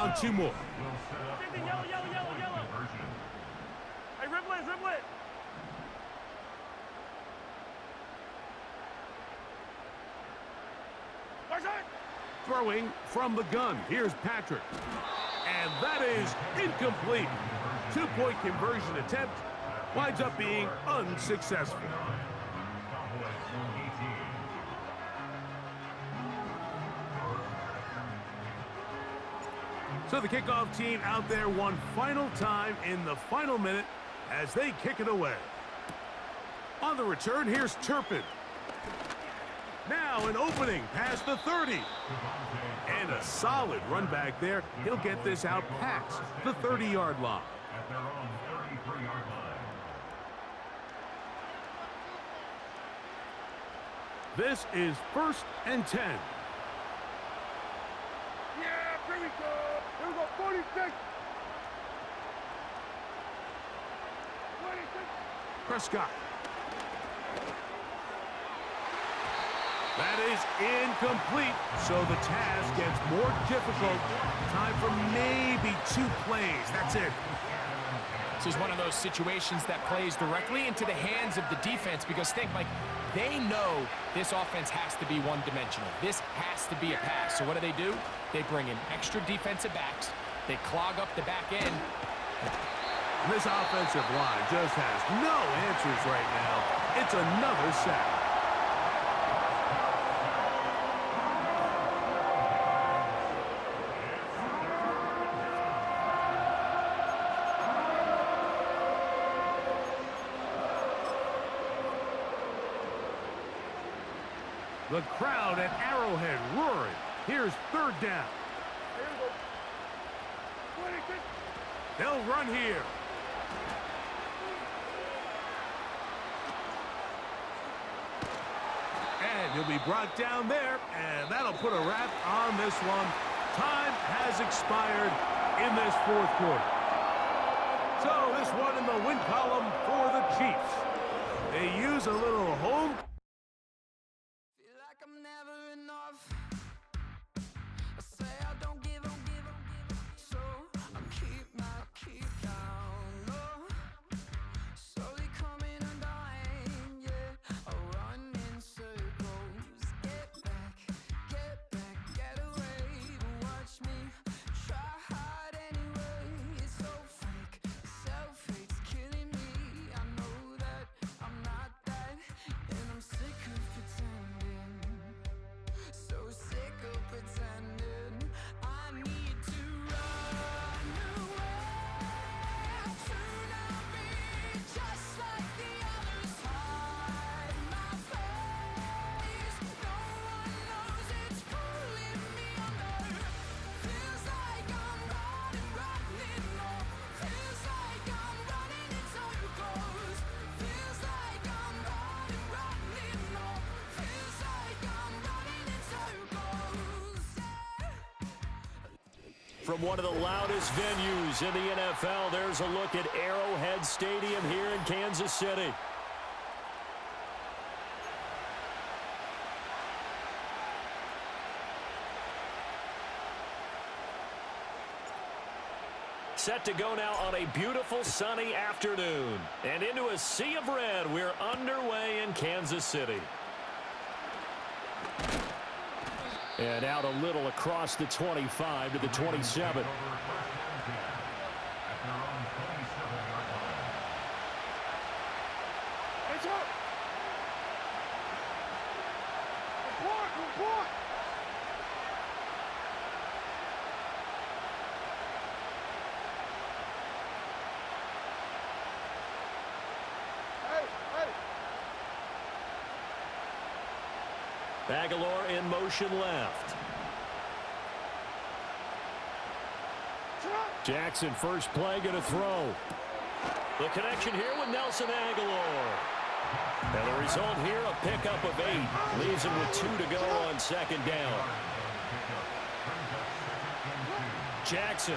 on 2 more. Yellow, yellow, yellow, yellow. Hey, dribble it, dribble it. Throwing from the gun. Here's Patrick. And that is incomplete. 2-point conversion attempt winds up being unsuccessful. So the kickoff team out there one final time in the final minute as they kick it away. On the return, here's Turpin. Now an opening past the 30. And a solid run back there. He'll get this out past the 30-yard line. At their own 33-yard line. This is 1st and 10. Yeah, here we go. Here we go, 46. 26. Prescott. That is incomplete, so the task gets more difficult. Time for maybe 2 plays. That's it. This is one of those situations that plays directly into the hands of the defense because think, Mike, they know this offense has to be one-dimensional. This has to be a pass. So what do? They bring in extra defensive backs. They clog up the back end. This offensive line just has no answers right now. It's another sack. The crowd at Arrowhead roaring. Here's 3rd down. They'll run here. And he'll be brought down there, and that'll put a wrap on this one. Time has expired in this 4th quarter. So this one in the win column for the Chiefs. They use a little home. From one of the loudest venues in the NFL, there's a look at Arrowhead Stadium here in Kansas City. Set to go now on a beautiful sunny afternoon. And into a sea of red, we're underway in Kansas City. And out a little across the 25 to the 27. Aguilar in motion left. Jackson first play going to throw. The connection here with Nelson Aguilar. And the result here, a pickup of 8. Leaves him with 2 to go on 2nd down. Jackson.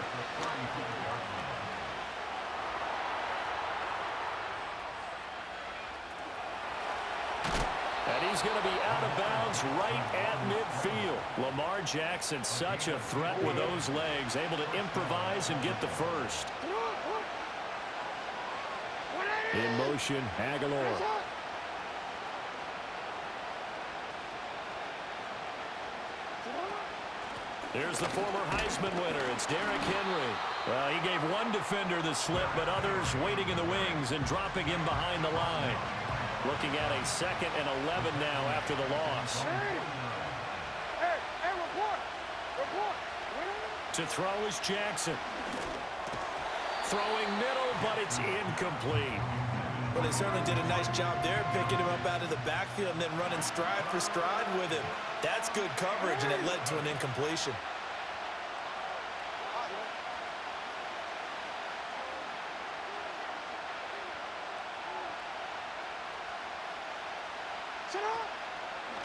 And And he's going to be out of bounds right at midfield. Lamar Jackson, such a threat with those legs, able to improvise and get the first. In motion, Aguilar. There's the former Heisman winner. It's Derrick Henry. Well, he gave one defender the slip, but others waiting in the wings and dropping him behind the line. Looking at a 2nd and 11 now after the loss. Hey, report. To throw is Jackson. Throwing middle, but it's incomplete. Well, they certainly did a nice job there, picking him up out of the backfield and then running stride for stride with him. That's good coverage, and it led to an incompletion.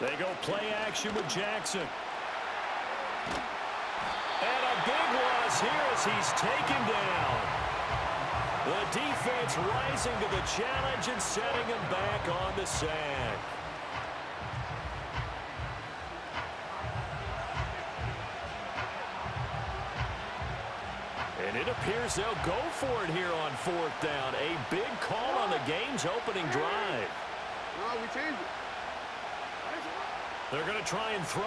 They go play action with Jackson. And a big loss here as he's taken down. The defense rising to the challenge and setting him back on the sack. And it appears they'll go for it here on 4th down. A big call on the game's opening drive. No, we changed it. They're going to try and throw.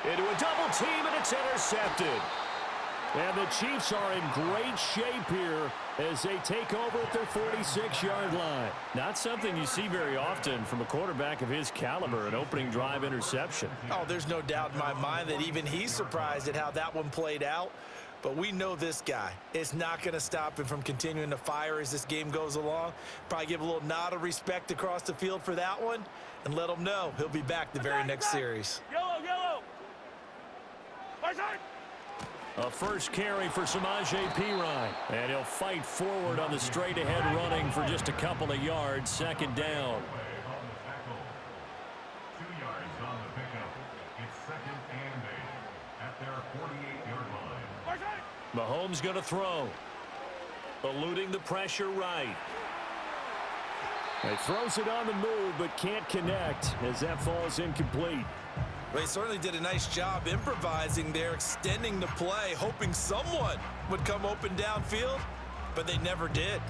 Into a double team, and it's intercepted. And the Chiefs are in great shape here as they take over at their 46-yard line. Not something you see very often from a quarterback of his caliber, an opening drive interception. Oh, there's no doubt in my mind that even he's surprised at how that one played out. But we know this guy. It's not going to stop him from continuing to fire as this game goes along. Probably give a little nod of respect across the field for that one and let him know he'll be back the very next series. Yellow. Right side. A first carry for Samaje Perine. And he'll fight forward on the straight-ahead running for just a couple of yards. 2nd down. 2 yards on the pickup. It's 2nd and 8 at their 48-yard line. Right side. Mahomes going to throw. Eluding the pressure right. He throws it on the move but can't connect as that falls incomplete. Well, he certainly did a nice job improvising there, extending the play, hoping someone would come open downfield, but they never did.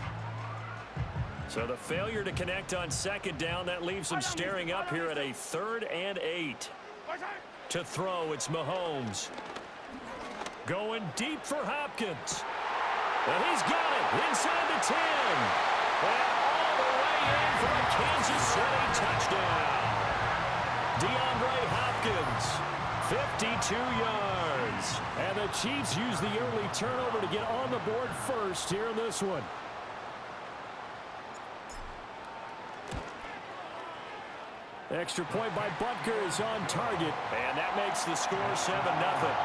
So the failure to connect on 2nd down, that leaves him staring up here at a 3rd and 8. Right side. To throw, it's Mahomes. Going deep for Hopkins. And he's got it inside the 10. And all the way in for a Kansas City touchdown. DeAndre Hopkins, 52 yards. And the Chiefs use the early turnover to get on the board first here in this one. Extra point by Butker is on target. And that makes the score 7-0.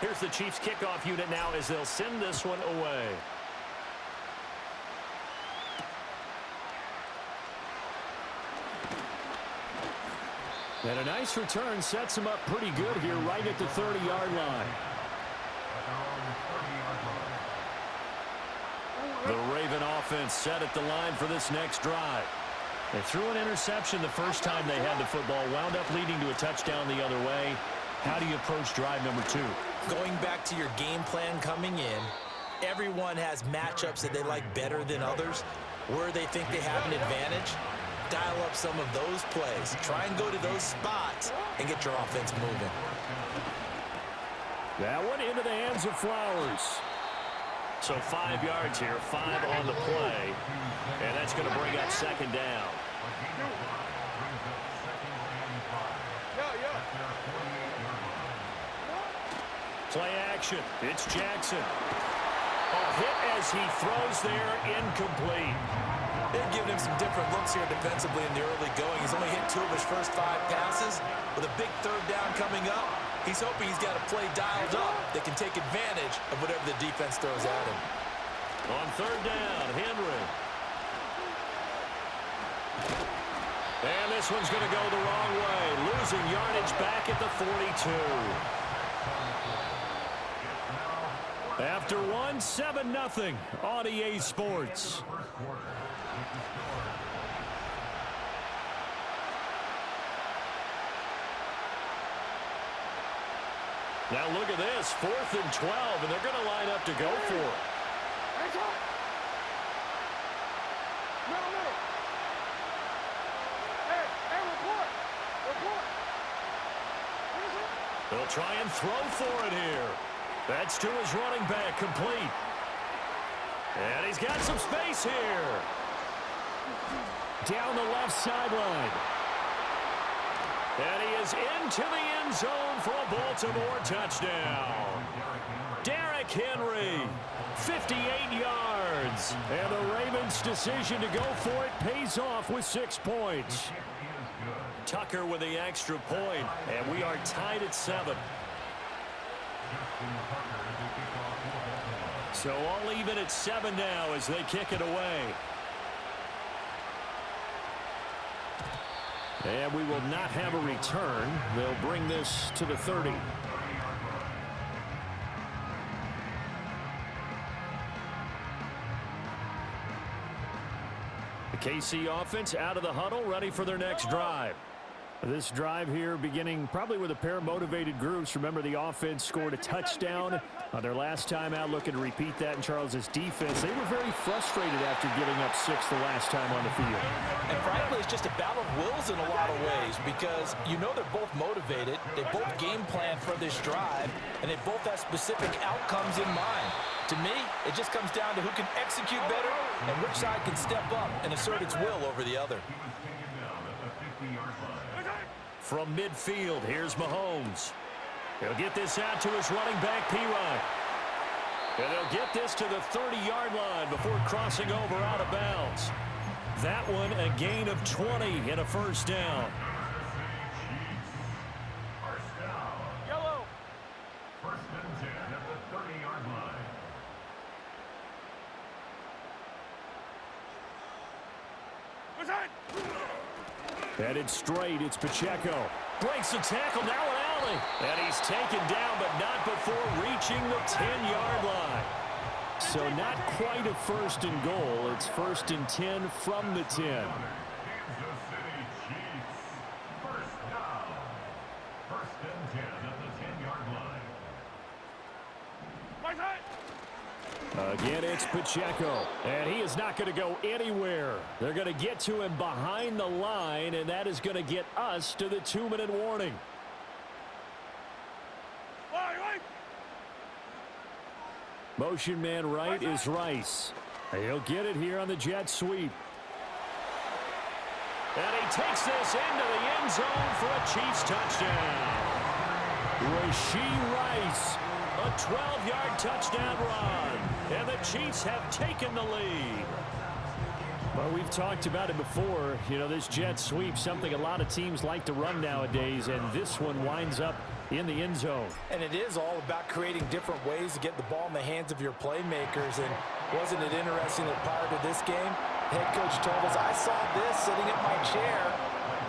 Here's the Chiefs kickoff unit now as they'll send this one away. And a nice return sets him up pretty good here right at the 30-yard line. The Raven offense set at the line for this next drive. They threw an interception the first time they had the football, wound up leading to a touchdown the other way. How do you approach drive number 2? Going back to your game plan coming in, everyone has matchups that they like better than others, where they think they have an advantage. Dial up some of those plays. Try and go to those spots and get your offense moving. That one into the hands of Flowers. So 5 yards here, 5 on the play. And that's going to bring up 2nd down. Play action. It's Jackson. A hit as he throws there, incomplete. They're giving him some different looks here defensively in the early going. He's only hit 2 of his first 5 passes. With a big 3rd down coming up, he's hoping he's got a play dialed up that can take advantage of whatever the defense throws at him. On 3rd down, Henry. And this one's going to go the wrong way. Losing yardage back at the 42. After one, 7-0 on EA Sports. Now look at this, 4th and 12, and they're going to line up to go for it. They'll try and throw for it here. That's to his running back, complete. And he's got some space here. Down the left sideline. And he is into the end zone for a Baltimore touchdown. Derrick Henry, 58 yards. And the Ravens' decision to go for it pays off with 6 points. Tucker with the extra point, and we are tied at 7. So all even at 7 now as they kick it away. And we will not have a return. They'll bring this to the 30. The KC offense out of the huddle, ready for their next drive. This drive here beginning probably with a pair of motivated groups. Remember, the offense scored a touchdown on their last time out, looking to repeat that in Charles's defense. They were very frustrated after giving up 6 the last time on the field. And frankly, it's just a battle of wills in a lot of ways because you know they're both motivated. They both game plan for this drive, and they both have specific outcomes in mind. To me, it just comes down to who can execute better and which side can step up and assert its will over the other. From midfield, here's Mahomes. He'll get this out to his running back, P-Rod. And he'll get this to the 30-yard line before crossing over out of bounds. That one a gain of 20 and a first down. Yellow. First and 10 at the 30-yard line. Headed straight, it's Pacheco. Breaks the tackle, now an alley. And he's taken down, but not before reaching the 10-yard line. So not quite a first and goal. It's 1st and 10 from the 10. Kansas City Chiefs. First down. First and 10 at the 10-yard line. Again, it's Pacheco, and he is not going to go anywhere. They're going to get to him behind the line, and that is going to get us to the 2-minute warning. Motion man right is Rice. He'll get it here on the jet sweep. And he takes this into the end zone for a Chiefs touchdown. Rashee Rice, a 12-yard touchdown run. And the Chiefs have taken the lead. Well, we've talked about it before. You know, this jet sweep, something a lot of teams like to run nowadays, and this one winds up in the end zone. And it is all about creating different ways to get the ball in the hands of your playmakers. And wasn't it interesting that prior to this game, head coach told us, I saw this sitting in my chair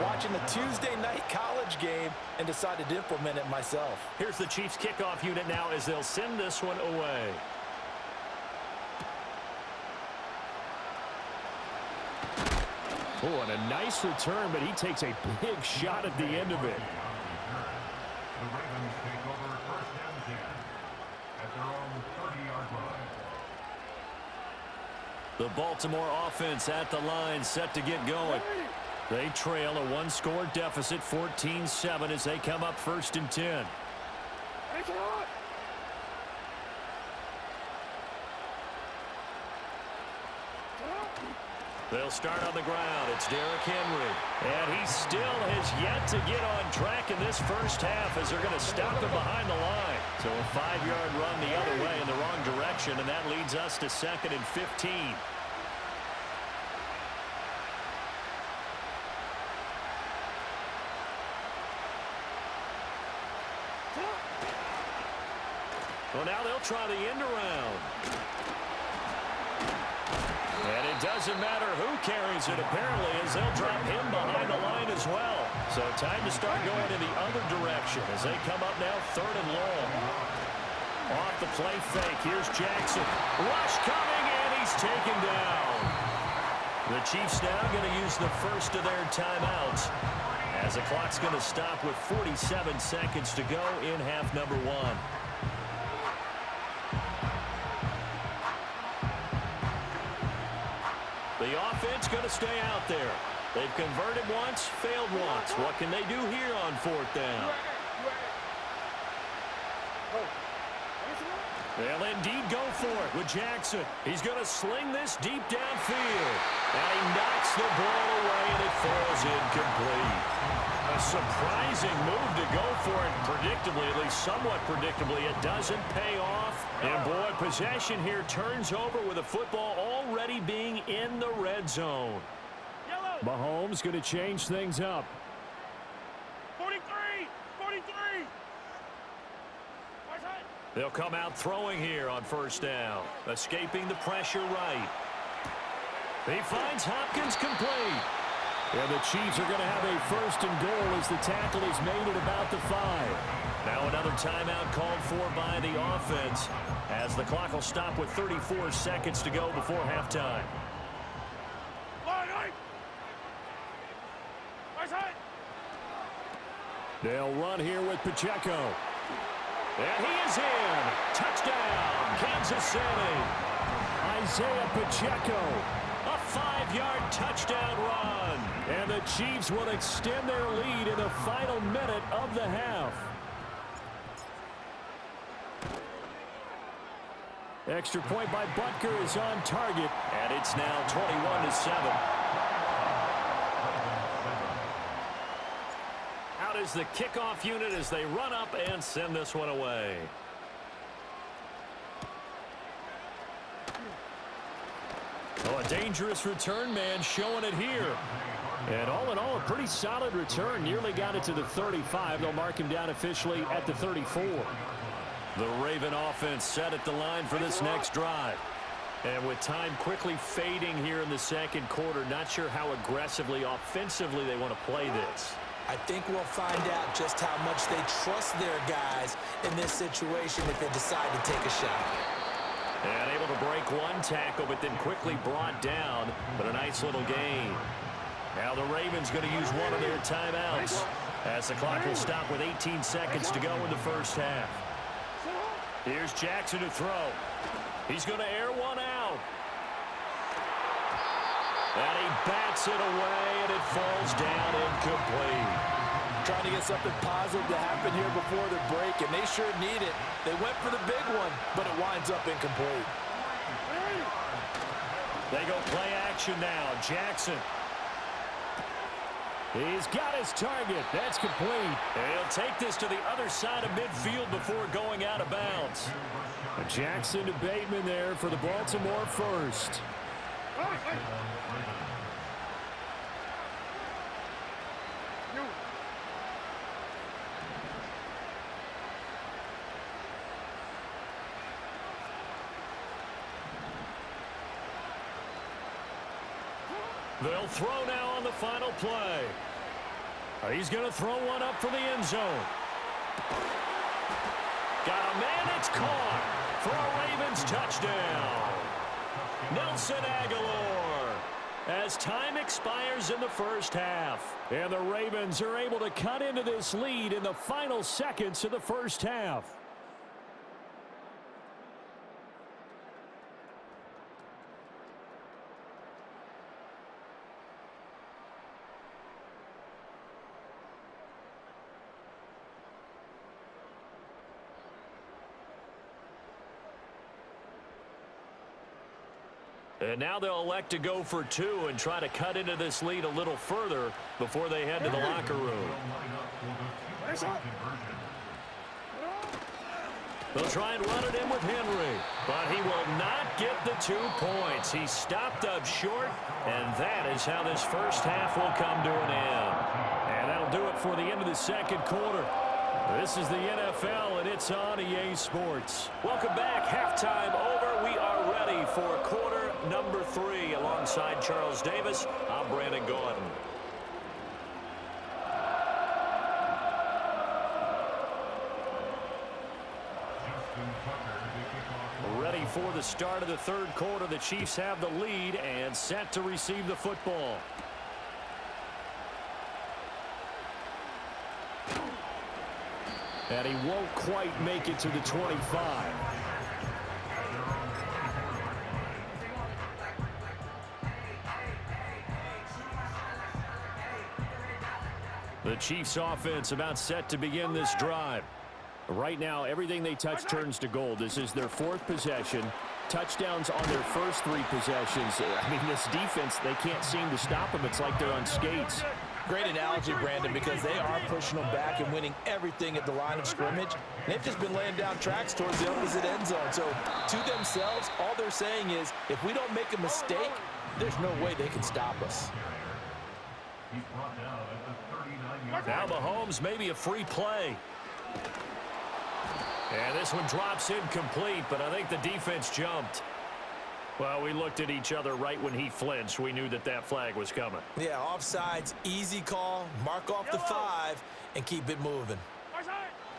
watching the Tuesday night college game and decided to implement it myself. Here's the Chiefs kickoff unit now as they'll send this one away. Oh, and a nice return, but he takes a big shot at the end of it. The Ravens take over first and 10 at their own 30-yard line. The Baltimore offense at the line, set to get going. They trail a one-score deficit, 14-7, as they come up 1st and 10. They'll start on the ground. It's Derrick Henry. And he still has yet to get on track in this first half as they're going to stop him behind the line. So a 5-yard run the other way in the wrong direction, and that leads us to 2nd and 15. Well, now they'll try the end around. And it doesn't matter who carries it, apparently, as they'll drop him behind the line as well. So time to start going in the other direction as they come up now 3rd and long. Off the play fake. Here's Jackson. Rush coming, and he's taken down. The Chiefs now going to use the first of their timeouts as the clock's going to stop with 47 seconds to go in half number 1. The offense going to stay out there. They've converted once, failed once. What can they do here on 4th down? They'll indeed go for it with Jackson. He's going to sling this deep downfield. And he knocks the ball away, and it falls incomplete. A surprising move to go for it predictably, at least somewhat predictably. It doesn't pay off. And, boy, possession here turns over with the football already being in the red zone. Yellow. Mahomes going to change things up. 43. 43. They'll come out throwing here on 1st down, escaping the pressure right. He finds Hopkins complete. And the Chiefs are going to have a 1st and goal as the tackle is made at about the 5. Now another timeout called for by the offense as the clock will stop with 34 seconds to go before halftime. They'll run here with Pacheco. And he is in. Touchdown, Kansas City. Isaiah Pacheco. A 5-yard touchdown run. And the Chiefs will extend their lead in the final minute of the half. Extra point by Butker is on target. And it's now 21-7. Out is the kickoff unit as they run up and send this one away. Oh, a dangerous return man showing it here. And all in all, a pretty solid return. Nearly got it to the 35. They'll mark him down officially at the 34. The Raven offense set at the line for this next drive. And with time quickly fading here in the second quarter, not sure how aggressively, offensively they want to play this. I think we'll find out just how much they trust their guys in this situation if they decide to take a shot. And able to break one tackle, but then quickly brought down. But a nice little gain. Now the Ravens going to use one of their timeouts as the clock will stop with 18 seconds to go in the first half. Here's Jackson to throw. He's going to air one out. And he bats it away, and it falls down incomplete. Trying to get something positive to happen here before the break, and they sure need it. They went for the big one, but it winds up incomplete. They go play action now. Jackson. He's got his target. That's complete. And he'll take this to the other side of midfield before going out of bounds. Jackson to Bateman there for the Baltimore first. They'll throw now on the final play. He's going to throw one up for the end zone. Got a man, it's caught for a Ravens touchdown. Nelson Aguilar as time expires in the first half. And the Ravens are able to cut into this lead in the final seconds of the first half. And now they'll elect to go for two and try to cut into this lead a little further before they head to the locker room. They'll try and run it in with Henry, but he will not get the 2 points. He stopped up short, and that is how this first half will come to an end. And that'll do it for the end of the second quarter. This is the NFL, and it's on EA Sports. Welcome back. Halftime over. We are ready for quarter number 3. Alongside Charles Davis, I'm Brandon Gordon. Justin Tucker. Ready for the start of the third quarter. The Chiefs have the lead and set to receive the football. And he won't quite make it to the 25. The Chiefs offense about set to begin this drive. Right now, everything they touch turns to gold. This is their fourth possession. Touchdowns on their first three possessions. I mean, this defense, they can't seem to stop them. It's like they're on skates. Great analogy, Brandon, because they are pushing them back and winning everything at the line of scrimmage. They've just been laying down tracks towards the opposite end zone. So to themselves, all they're saying is, if we don't make a mistake, there's no way they can stop us. He's brought down at the 39-yard Now Mahomes, maybe a free play. And this one drops incomplete, but I think the defense jumped. Well, we looked at each other right when he flinched. We knew that that flag was coming. Yeah, offsides, easy call, mark off the 5, and keep it moving.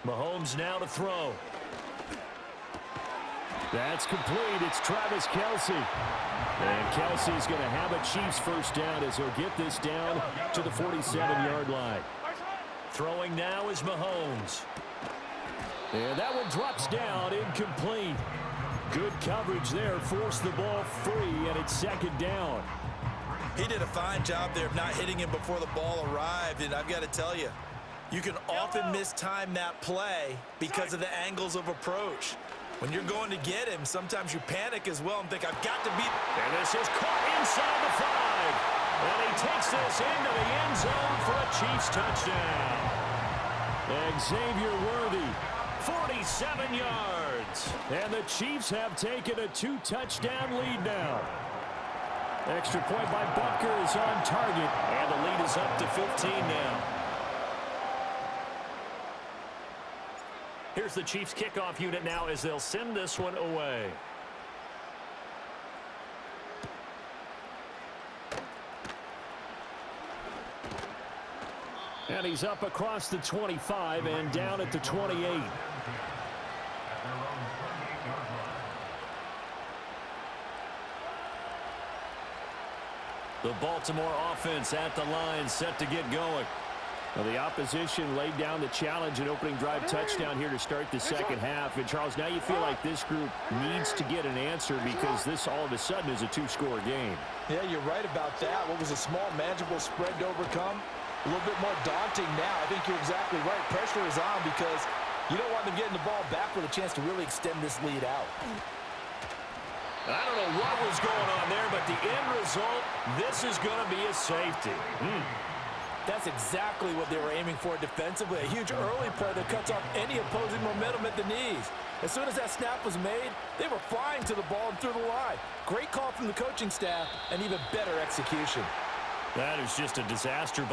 Mahomes now to throw. That's complete. It's Travis Kelce. And Kelsey's going to have a Chiefs first down as he'll get this down to the 47-yard line. Throwing now is Mahomes. And that one drops down, incomplete. Good coverage there, forced the ball free, and it's second down. He did a fine job there of not hitting him before the ball arrived, and I've got to tell you, you can often mistime that play because of the angles of approach. When you're going to get him, sometimes you panic as well and think, I've got to beat. And this is caught inside the 5. And he takes this into the end zone for a Chiefs touchdown. Xavier Worthy, 47 yards. And the Chiefs have taken a 2-touchdown lead now. Extra point by Butker is on target. And the lead is up to 15 now. Here's the Chiefs kickoff unit now as they'll send this one away. And he's up across the 25 and down at the 28. The Baltimore offense at the line, set to get going. Well, the opposition laid down the challenge, an opening drive touchdown here to start the second half. And, Charles, now you feel like this group needs to get an answer because this all of a sudden is a 2-score game. Yeah, you're right about that. What was a small, manageable spread to overcome? A little bit more daunting now. I think you're exactly right. Pressure is on because you don't want them getting the ball back with a chance to really extend this lead out. I don't know what was going on there, but the end result, this is going to be a safety. That's exactly what they were aiming for defensively. A huge early play that cuts off any opposing momentum at the knees. As soon as that snap was made, they were flying to the ball and through the line. Great call from the coaching staff and even better execution. That is just a disaster.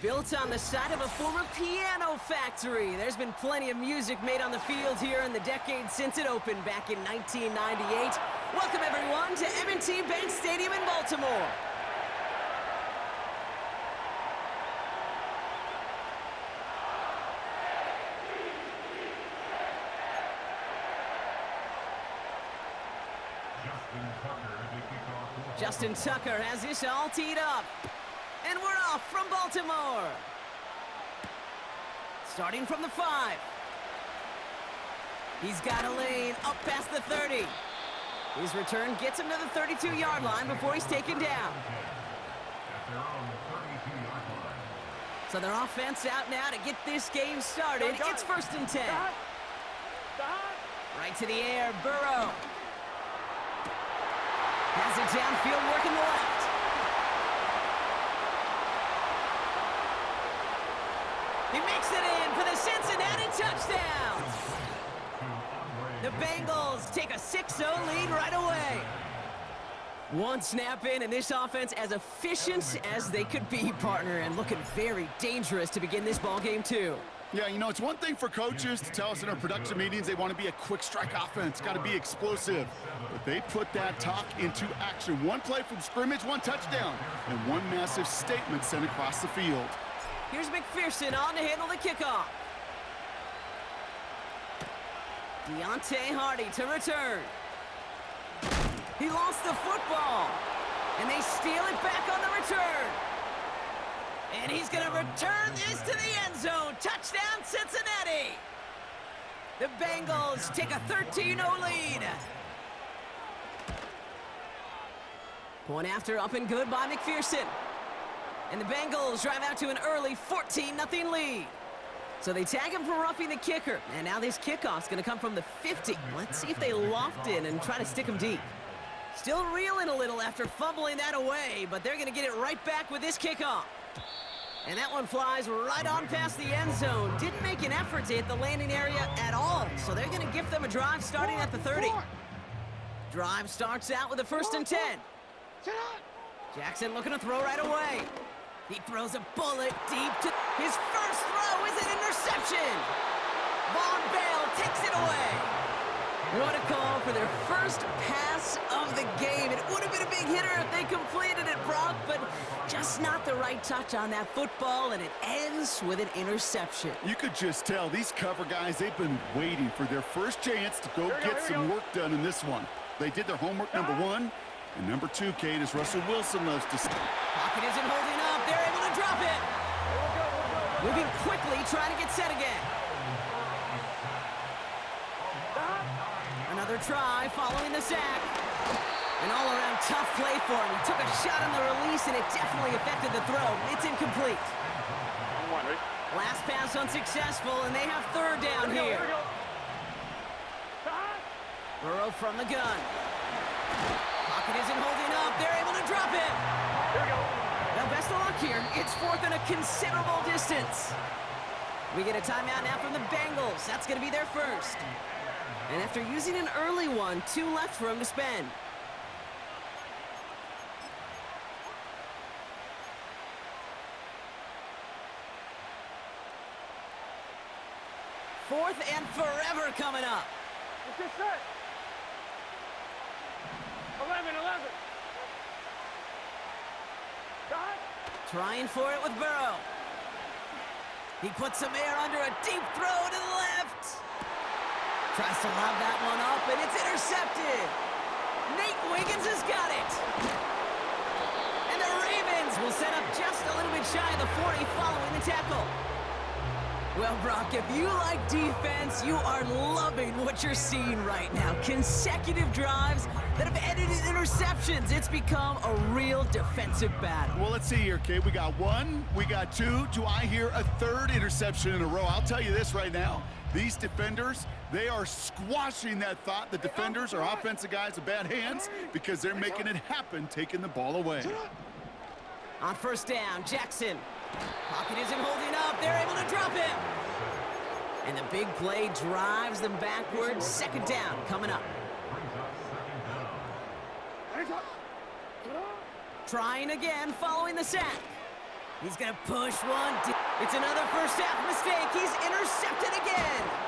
Built on the side of a former piano factory, there's been plenty of music made on the field here in the decade since it opened back in 1998. Welcome, everyone, to M&T Bank Stadium in Baltimore. Justin Tucker has this all teed up. And we're off from Baltimore. Starting from the 5. He's got a lane up past the 30. His return gets him to the 32-yard line before he's taken down. So their offense out now to get this game started. It's 1st and 10. Right to the air, Burrow. Has it downfield, working the left. He makes it in for the Cincinnati touchdown. The Bengals take a 6-0 lead right away. One snap in, and this offense as efficient as they could be, partner, and looking very dangerous to begin this ball game too. Yeah, you know, it's one thing for coaches to tell us in our production meetings they want to be a quick strike offense, got to be explosive. But they put that talk into action. One play from scrimmage, one touchdown, and one massive statement sent across the field. Here's McPherson on to handle the kickoff. Deontay Hardy to return. He lost the football, and they steal it back on the return. And he's going to return this to the end zone. Touchdown, Cincinnati. The Bengals take a 13-0 lead. Point after up and good by McPherson. And the Bengals drive out to an early 14-0 lead. So they tag him for roughing the kicker. And now this kickoff's going to come from the 50. Let's see if they loft in and try to stick him deep. Still reeling a little after fumbling that away, but they're going to get it right back with this kickoff. And that one flies right on past the end zone. Didn't make an effort to hit the landing area at all. So they're going to give them a drive starting at the 30. Drive starts out with a 1st and 10. Jackson looking to throw right away. He throws a bullet deep to... His first throw is an interception. Von Bell takes it away. What a call for their first pass of the game. It would have been a big hitter if they completed it, Brock, but just not the right touch on that football, and it ends with an interception. You could just tell these cover guys, they've been waiting for their first chance to go get some work done in this one. They did their homework, number 1. And number 2, Kate, is Russell Wilson loves to stop. Pocket isn't holding up. They're able to drop it. Moving quickly, trying to get set again. Another try following the sack. An all-around tough play for him. He took a shot on the release, and it definitely affected the throw. It's incomplete. Last pass unsuccessful, and they have 3rd down here. Burrow from the gun. Pocket isn't holding up. They're able to drop it. Well, best of luck here. It's 4th and a considerable distance. We get a timeout now from the Bengals. That's going to be their first. And after using an early one, 2 left for him to spend. Fourth and forever coming up. What's this set? 11. Trying for it with Burrow. He puts some air under a deep throw to the left. Tries to lob that one up, and it's intercepted. Nate Wiggins has got it. And the Ravens will set up just a little bit shy of the 40 following the tackle. Well, Brock, if you like defense, you are loving what you're seeing right now. Consecutive drives that have ended in interceptions. It's become a real defensive battle. Well, let's see here, Kate. We got 1, we got 2. Do I hear a 3rd interception in a row? I'll tell you this right now. These defenders, they are squashing that thought. The defenders are offensive guys with bad hands because they're making it happen, taking the ball away. On 1st down, Jackson. Pocket isn't holding up. They're able to drop him. And the big play drives them backwards. 2nd down coming up. Trying again following the sack. He's going to push one. It's another first half mistake. He's intercepted again.